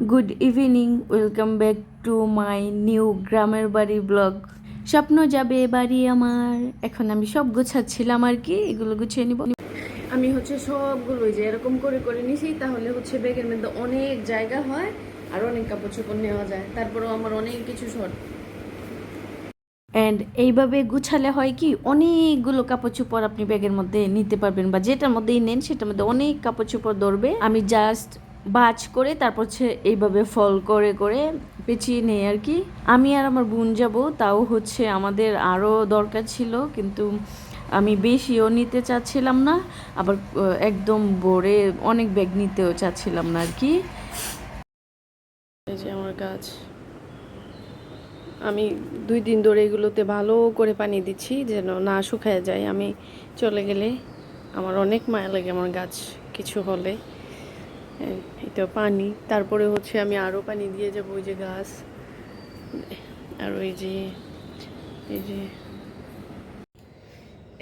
Good evening, welcome back to my new গ্রামের বাড়ি blog. স্বপ্ন যাবে বাড়ি আমার। এখন আমি সব গোছাচ্ছিলাম আর কি, এগুলো গুছিয়ে নিব। আমি হচ্ছে সবগুলো যে এরকম করে করে নিছি, তাহলে হচ্ছে ব্যাগের মধ্যে অনেক জায়গা হয় আর অনেক কাপড় চোপড় নেওয়া যায়। তারপরেও আমার অনেক কিছু শর্ট অ্যান্ড এইভাবে গুছালে হয় কি, অনেকগুলো কাপড় চোপড় আপনি ব্যাগের মধ্যে নিতে পারবেন, বা যেটার মধ্যেই নেন সেটার মধ্যে অনেক কাপড় চোপড় ধরবে। আমি জাস্ট বাজ করে তারপর হচ্ছে এইভাবে ফল করে করে পেঁচিয়ে নেই আর কি। আমি আর আমার বোন যাব, তাও হচ্ছে আমাদের আরও দরকার ছিল, কিন্তু আমি বেশিও নিতে চাচ্ছিলাম না, আবার একদম ভরে অনেক ব্যাগ নিতেও চাচ্ছিলাম না আর কি। এই যে আমার গাছ, আমি 2 দিন ধরে এগুলোতে ভালো করে পানি দিচ্ছি যেন না শুকায় যায়। আমি চলে গেলে আমার অনেক মায়া লাগে আমার গাছ কিছু হলে। এটা পানি, তারপরে হচ্ছে আমি আরও পানি দিয়ে যাবো ওই যে গাছ, আর ওই যে এই যে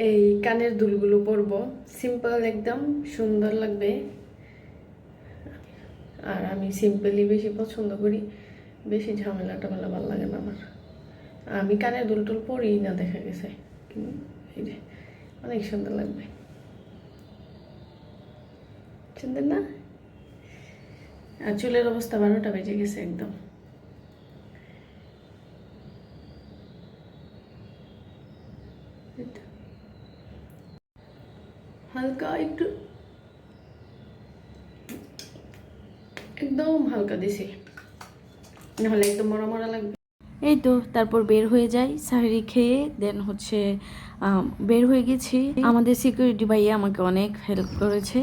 এই কানের দুলগুলো পরবো, সিম্পল একদম সুন্দর লাগবে। আর আমি সিম্পলি বেশি পছন্দ করি, বেশি ঝামেলা টামেলা ভালো লাগে না আমার। আমি কানের দুল টুল পরি না, দেখা গেছে এই যে অনেক সুন্দর লাগবে, সুন্দর না? আর চুলের অবস্থা 12টা বেজে গেছে একদম। হালকা একটু, একদম হালকা দিছি, নাহলে একদম মরা মরা লাগবে। এই তো তারপর বের হয়ে যাই সাহারি খেয়ে, দেন হচ্ছে বের হয়ে গেছি। আমাদের সিকিউরিটি ভাইয়া আমাকে অনেক হেল্প করেছে।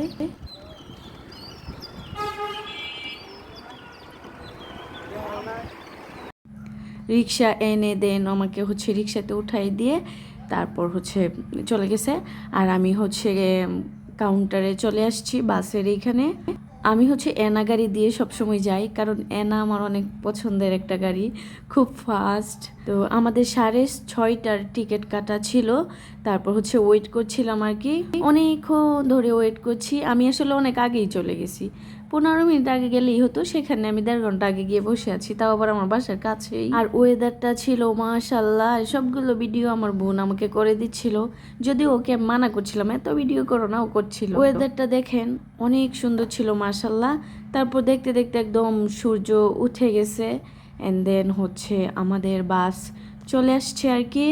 রিক্সা এনে দেন আমাকে হচ্ছে রিক্সাতে উঠাই দিয়ে তারপর হচ্ছে চলে গেছে। আর আমি হচ্ছে কাউন্টারে চলে আসছি বাসের এইখানে। আমি হচ্ছে এনা গাড়ি দিয়ে সবসময় যাই, কারণ এনা আমার অনেক পছন্দের একটা গাড়ি, খুব ফাস্ট। তো আমাদের 6:30টার টিকিট কাটা ছিল, তারপর হচ্ছে ওয়েট করছিলাম আর কি, অনেকক্ষণ ধরে ওয়েট করছি। আমি আসলে অনেক আগেই চলে গেছি, 15 মিনিট আগে গেলেই হতো, সেখানে আমি 1.5 ঘন্টা আগে গিয়ে বসে আছি, তাও আবার আমার বাসার কাছেই। আর ওয়েদারটা ছিল মাশাল্লাহ, সবগুলো ভিডিও আমার বোন আমাকে করে দিচ্ছিল, যদিও ওকে মানা করছিলাম এত ভিডিও করো না, ও করছিল। ওয়েদারটা দেখেন অনেক সুন্দর ছিল মাশাল্লাহ। তারপর দেখতে দেখতে একদম সূর্য উঠে গেছে, অ্যান্ড দেন হচ্ছে আমাদের বাস চলে আসছে আর কি।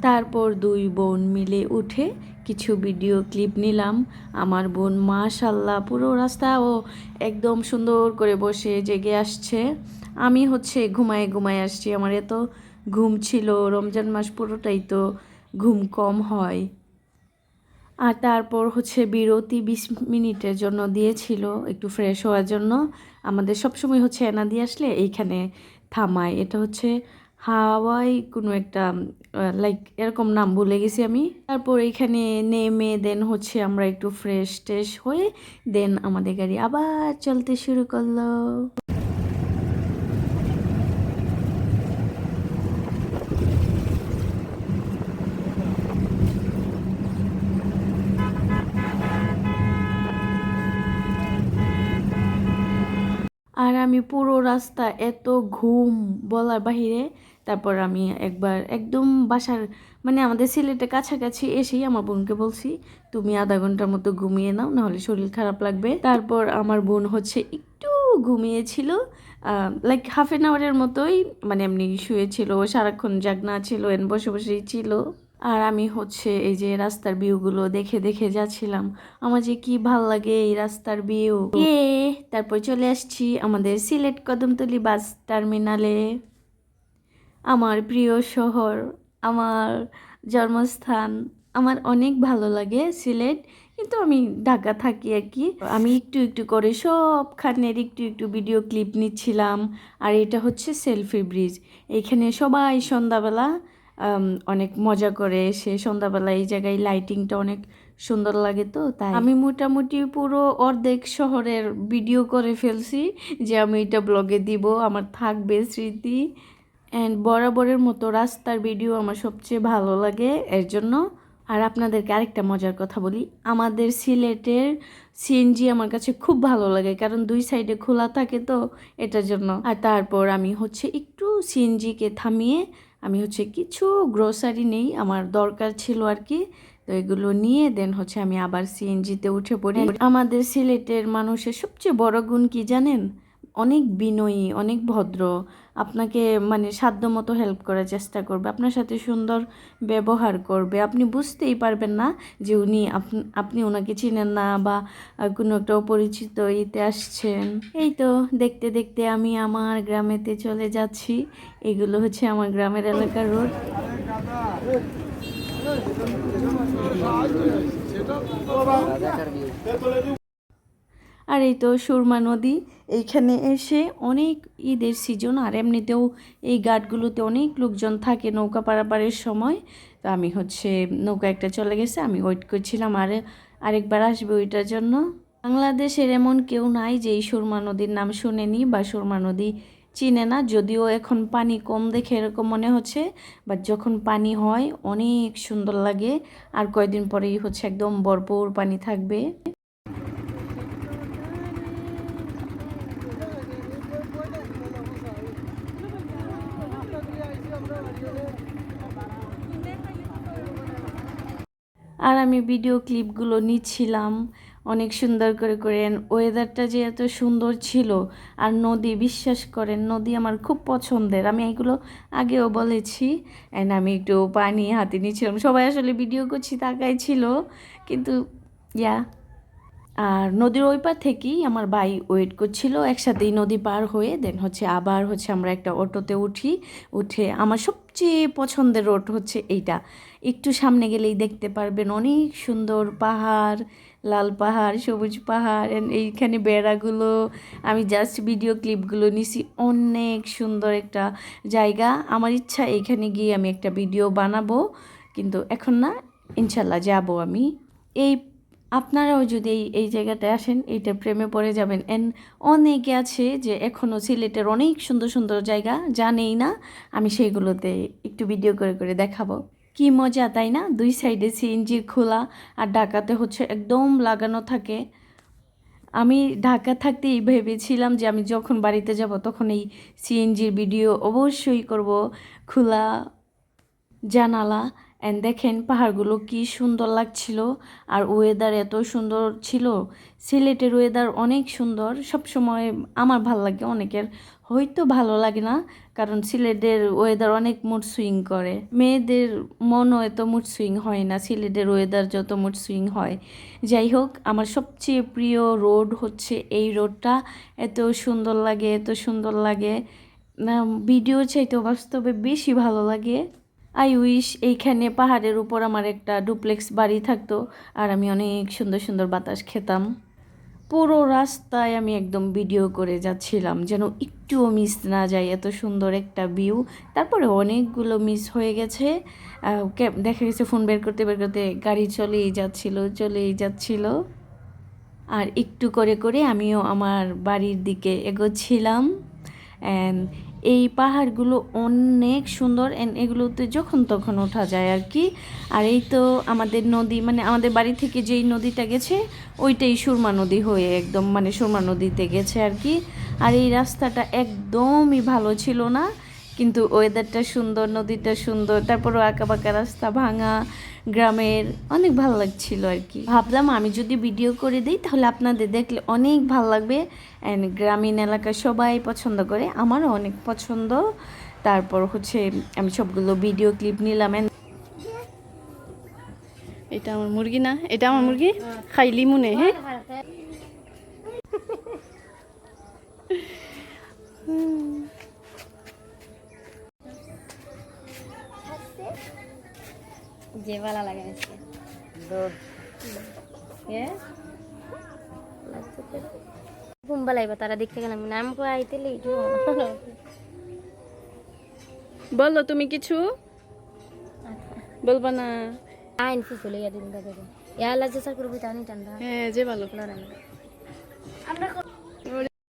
তারপর 2 বোন মিলে উঠে কিছু ভিডিও ক্লিপ নিলাম। আমার বোন মাশাল্লাহ পুরো রাস্তা ও একদম সুন্দর করে বসে জেগে আসছে। আমি হচ্ছে ঘুমায় ঘুমায় আসছি, আমার এত ঘুম ছিল, রমজান মাস পুরোটাই তো ঘুম কম হয়। আর তারপর হচ্ছে বিরতি 20 মিনিটের জন্য দিয়েছিল একটু ফ্রেশ হওয়ার জন্য। আমাদের সবসময় হচ্ছে এনা দিয়ে আসলে এইখানে থামায়, এটা হচ্ছে হাওয়াই কোনো একটা লাইক এরকম নাম ভুলে গেছি আমি। তারপর এখানে নেমে দেন হচ্ছে আমরা একটু ফ্রেশ ট্রেশ হয়ে দেন আমাদের গাড়ি আবার চলতে শুরু করলো। আর আমি পুরো রাস্তা এত ঘুম বলার বাহিরে। তারপর আমি একবার একদম বাসার মানে আমাদের সিলেটের কাছাকাছি এসেই আমার বোনকে বলছি, তুমি আধা ঘন্টার মতো ঘুমিয়ে নাও, নাহলে শরীর খারাপ লাগবে। তারপর আমার বোন হচ্ছে একটু ঘুমিয়েছিল, লাইক ½ অ্যাওয়ারের মতোই, মানে এমনি শুয়েছিল, সারাক্ষণ জাগনা ছিল, এন বসে বসেই ছিল। আর আমি হচ্ছে এই যে রাস্তার ভিউগুলো দেখে দেখে যাচ্ছিলাম, আমার যে কি ভাল লাগে এই রাস্তার ভিউ। তারপর চলে আসছি আমাদের সিলেট কদমতলী বাস টার্মিনালে, আমার প্রিয় শহর, আমার জন্মস্থান। আমার অনেক ভালো লাগে সিলেট, কিন্তু আমি ঢাকা থাকি আর কি। আমি একটু একটু করে সবখানের একটু একটু ভিডিও ক্লিপ নিচ্ছিলাম। আর এটা হচ্ছে সেলফি ব্রিজ, এখানে সবাই সন্ধ্যাবেলা অনেক মজা করে, সে সন্ধ্যাবেলা এই জায়গায় লাইটিংটা অনেক সুন্দর লাগে, তো তাই আমি মোটামুটি পুরো অর্ধেক শহরের ভিডিও করে ফেলছি, যে আমি এটা ব্লগে দিব, আমার থাকবে স্মৃতি। অ্যান্ড বরাবরের মতো রাস্তার ভিডিও আমার সবচেয়ে ভালো লাগে, এর জন্য আর আপনাদেরকে আরেকটা মজার কথা বলি, আমাদের সিলেটের সিএনজি আমার কাছে খুব ভালো লাগে, কারণ দুই সাইডে খোলা থাকে তো এটার জন্য। আর তারপর আমি হচ্ছে একটু সিএনজিকে থামিয়ে আমি হচ্ছে কিছু গ্রোসারি নেই, আমার দরকার ছিল আর কি। তো এগুলো নিয়ে দেন হচ্ছে আমি আবার সিএনজিতে উঠে পড়ি। আমাদের সিলেটের মানুষের সবচেয়ে বড় গুণ কি জানেন? অনেক বিনয়ী, অনেক ভদ্র, আপনাকে মানে সাধ্যমতো হেল্প করার চেষ্টা করবে, আপনার সাথে সুন্দর ব্যবহার করবে। আপনি বুঝতেই পারবেন না যে উনি আপনি ওনাকে চিনেন না বা কোনো একটা অপরিচিত ইতে আসছেন। এই তো দেখতে দেখতে আমি আমার গ্রামেতে চলে যাচ্ছি। এগুলো হচ্ছে আমার গ্রামের এলাকার রোড। আর এই তো সুরমা নদী, এইখানে এসে অনেক ঈদের সিজন, আর এমনিতেও এই ঘাটগুলোতে অনেক লোকজন থাকে নৌকা পারাপারের সময়। তো আমি হচ্ছে নৌকা একটা চলে গেছে, আমি ওয়েট করছিলাম আরেকবার আসবে ওইটার জন্য। বাংলাদেশের এমন কেউ নাই যে এই সুরমা নদীর নাম শুনেনি বা সুরমা নদী চিনে না, যদিও এখন পানি কম দেখে এরকম মনে হচ্ছে, বাট যখন পানি হয় অনেক সুন্দর লাগে। আর কয়দিন পরেই হচ্ছে একদম ভরপুর পানি থাকবে। আর আমি ভিডিও ক্লিপগুলো নিচ্ছিলাম অনেক সুন্দর করে করে। ওয়েদারটা যে এত সুন্দর ছিল, আর নদী, বিশ্বাস করেন নদী আমার খুব পছন্দের, আমি এগুলো আগেও বলেছি। অ্যান্ড আমি একটু পানি হাতে নিচ্ছিলাম, সবাই আসলে ভিডিও করছি তাকাই ছিল, কিন্তু ইয়া। আর নদীর ওই পার থেকেই আমার ভাই ওয়েট করছিল, একসাথেই নদী পার হয়ে দেন হচ্ছে আবার হচ্ছে আমরা একটা অটোতে উঠে আমার সবচেয়ে পছন্দের রোড হচ্ছে এইটা। একটু সামনে গেলেই দেখতে পারবেন অনেক সুন্দর পাহাড়, লাল পাহাড়, সবুজ পাহাড়, এইখানে বেড়াগুলো। আমি জাস্ট ভিডিও ক্লিপগুলো নিছি, অনেক সুন্দর একটা জায়গা। আমার ইচ্ছা এইখানে গিয়ে আমি একটা ভিডিও বানাবো, কিন্তু এখন না, ইনশাল্লাহ যাব আমি। এই আপনারাও যদি এই জায়গাটায় আসেন, এইটা প্রেমে পড়ে যাবেন। অনেকে আছে যে এখনও সিলেটের অনেক সুন্দর সুন্দর জায়গা জানেই না, আমি সেইগুলোতে একটু ভিডিও করে করে দেখাবো। কি মজা তাই না? দুই সাইডে সিএনজির খোলা, আর ঢাকাতে হচ্ছে একদম লাগানো থাকে। আমি ঢাকা থাকতেই ভেবেছিলাম যে আমি যখন বাড়িতে যাব তখন এই সিএনজির ভিডিও অবশ্যই করব, খোলা জানালা। অ্যান্ড দেখেন পাহাড়গুলো কি সুন্দর লাগছিল, আর ওয়েদার এত সুন্দর ছিল। সিলেটের ওয়েদার অনেক সুন্দর, সব সময় আমার ভাল লাগে, অনেকের হয়তো ভালো লাগে না, কারণ সিলেটের ওয়েদার অনেক মুড সুইং করে। মেয়েদের মনও এত মুড সুইং হয় না সিলেটের ওয়েদার যত মুড সুইং হয়। যাই হোক, আমার সবচেয়ে প্রিয় রোড হচ্ছে এই রোডটা। এত সুন্দর লাগে, এত সুন্দর লাগে না, ভিডিও চাইতে বাস্তবে বেশি ভালো লাগে। আই উইশ এইখানে পাহাড়ের উপর আমার একটা ডুপ্লেক্স বাড়ি থাকতো, আর আমি অনেক সুন্দর সুন্দর বাতাস খেতাম। পুরো রাস্তায় আমি একদম ভিডিও করে যাচ্ছিলাম যেন একটুও মিস না যায়, এত সুন্দর একটা ভিউ। তারপরে অনেকগুলো মিস হয়ে গেছে, দেখা গেছে ফোন বের করতে বের করতে গাড়ি চলেই যাচ্ছিল। আর একটু করে করে আমিও আমার বাড়ির দিকে এগোচ্ছিলাম। অ্যান্ড এই পাহাড়গুলো অনেক সুন্দর, অ্যান্ড এগুলোতে যখন তখন ওঠা যায় আর কি। আর এই তো আমাদের নদী, মানে আমাদের বাড়ি থেকে যেই নদীটা গেছে ওইটাই সুরমা নদী হয়ে একদম মানে সুরমা নদীতে গেছে আর কি। আর এই রাস্তাটা একদমই ভালো ছিল না, কিন্তু ওয়েদারটা সুন্দর, নদীটা সুন্দর, তারপরও আঁকাবাঁকা রাস্তা, ভাঙা গ্রামের, অনেক ভালো লাগছিল আর কি। ভাবলাম আমি যদি ভিডিও করে দিই তাহলে আপনাদের দেখলে অনেক ভালো লাগবে। অ্যান্ড গ্রামীণ এলাকা সবাই পছন্দ করে, আমারও অনেক পছন্দ। তারপর হচ্ছে আমি সবগুলো ভিডিও ক্লিপ নিলাম। এটা আমার মুরগি না, এটা আমার মুরগি খাইলি মনে। হ্যাঁ, যে ভালো লাগে আজকে ঘুমবা লাগবে তারা দেখতে গেলাম নাম করে আইতে বলো তুমি কিছু বলবা না? আইন ফুলে দিন দাদা ইয়ালা যে স্যার করবি তা নি ঠান্ডা হ্যাঁ, যে ভালো।